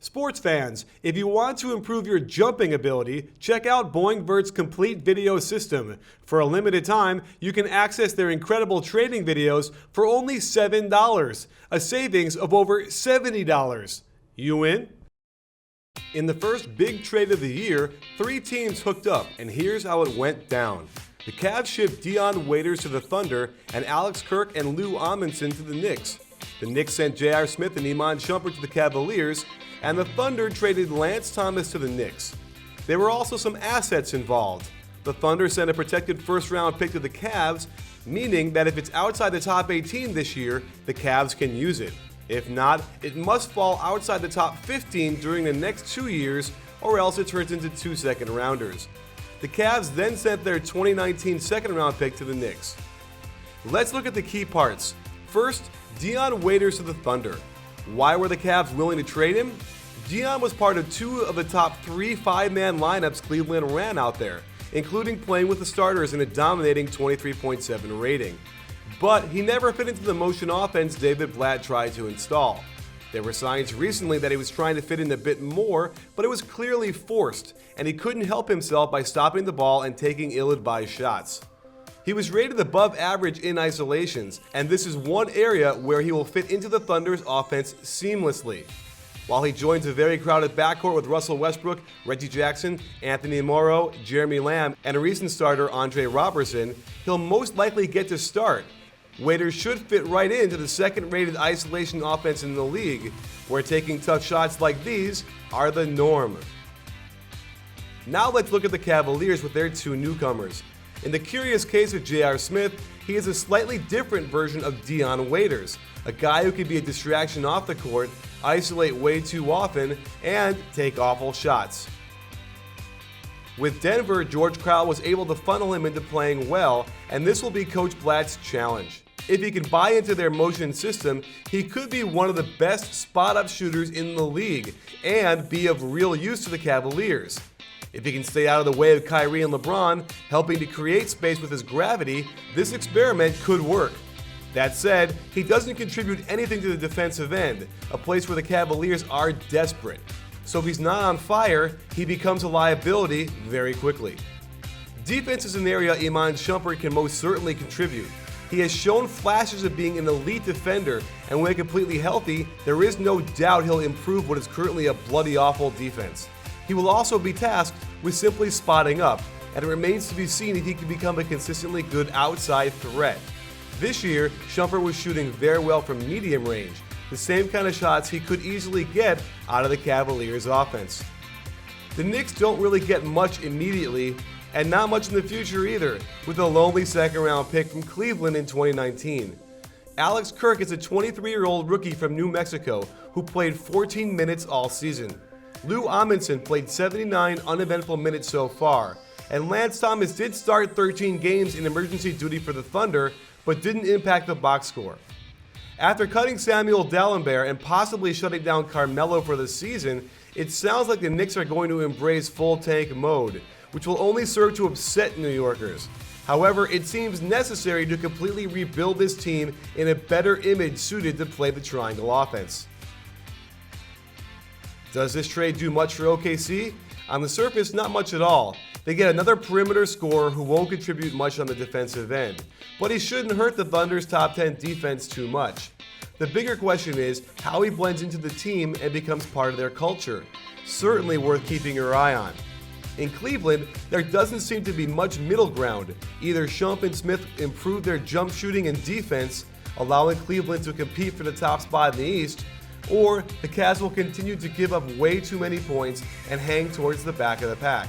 Sports fans, if you want to improve your jumping ability, check out BoingVert's complete video system. For a limited time, you can access their incredible training videos for only $7, a savings of over $70. You in? In the first big trade of the year, 3 teams hooked up, and here's how it went down. The Cavs shipped Dion Waiters to the Thunder and Alex Kirk and Lou Amundsen to the Knicks. The Knicks sent J.R. Smith and Iman Shumpert to the Cavaliers, and the Thunder traded Lance Thomas to the Knicks. There were also some assets involved. The Thunder sent a protected first-round pick to the Cavs, meaning that if it's outside the top 18 this year, the Cavs can use it. If not, it must fall outside the top 15 during the next 2 years, or else it turns into 2 second-rounders. The Cavs then sent their 2019 second-round pick to the Knicks. Let's look at the key parts. First, Dion Waiters to the Thunder. Why were the Cavs willing to trade him? Dion was part of 2 of the top 3 5-man lineups Cleveland ran out there, including playing with the starters in a dominating 23.7 rating. But he never fit into the motion offense David Blatt tried to install. There were signs recently that he was trying to fit in a bit more, but it was clearly forced, and he couldn't help himself by stopping the ball and taking ill-advised shots. He was rated above average in isolations, and this is one area where he will fit into the Thunder's offense seamlessly. While he joins a very crowded backcourt with Russell Westbrook, Reggie Jackson, Anthony Morrow, Jeremy Lamb, and a recent starter Andre Robertson, he'll most likely get to start. Waiters should fit right into the second-rated isolation offense in the league, where taking tough shots like these are the norm. Now let's look at the Cavaliers with their 2 newcomers. In the curious case of J.R. Smith, he is a slightly different version of Dion Waiters, a guy who can be a distraction off the court, isolate way too often, and take awful shots. With Denver, George Crowell was able to funnel him into playing well, and this will be Coach Blatt's challenge. If he can buy into their motion system, he could be one of the best spot-up shooters in the league and be of real use to the Cavaliers. If he can stay out of the way of Kyrie and LeBron, helping to create space with his gravity, this experiment could work. That said, he doesn't contribute anything to the defensive end, a place where the Cavaliers are desperate. So if he's not on fire, he becomes a liability very quickly. Defense is an area Iman Shumpert can most certainly contribute. He has shown flashes of being an elite defender, and when completely healthy, there is no doubt he'll improve what is currently a bloody awful defense. He will also be tasked with simply spotting up, and it remains to be seen if he can become a consistently good outside threat. This year, Shumpert was shooting very well from medium range, the same kind of shots he could easily get out of the Cavaliers' offense. The Knicks don't really get much immediately, and not much in the future either, with a lonely second-round pick from Cleveland in 2019. Alex Kirk is a 23-year-old rookie from New Mexico who played 14 minutes all season. Lou Amundsen played 79 uneventful minutes so far, and Lance Thomas did start 13 games in emergency duty for the Thunder, but didn't impact the box score. After cutting Samuel Dalembert and possibly shutting down Carmelo for the season, it sounds like the Knicks are going to embrace full tank mode, which will only serve to upset New Yorkers. However, it seems necessary to completely rebuild this team in a better image suited to play the triangle offense. Does this trade do much for OKC? On the surface, not much at all. They get another perimeter scorer who won't contribute much on the defensive end, but he shouldn't hurt the Thunder's top 10 defense too much. The bigger question is how he blends into the team and becomes part of their culture. Certainly worth keeping your eye on. In Cleveland, there doesn't seem to be much middle ground. Either Shump and Smith improve their jump shooting and defense, allowing Cleveland to compete for the top spot in the East, or the Cavs will continue to give up way too many points and hang towards the back of the pack.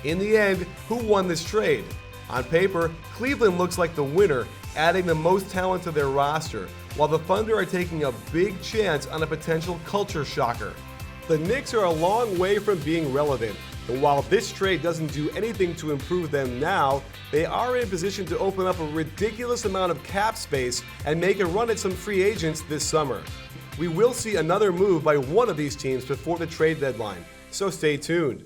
In the end, who won this trade? On paper, Cleveland looks like the winner, adding the most talent to their roster, while the Thunder are taking a big chance on a potential culture shocker. The Knicks are a long way from being relevant, but while this trade doesn't do anything to improve them now, they are in position to open up a ridiculous amount of cap space and make a run at some free agents this summer. We will see another move by one of these teams before the trade deadline, so stay tuned.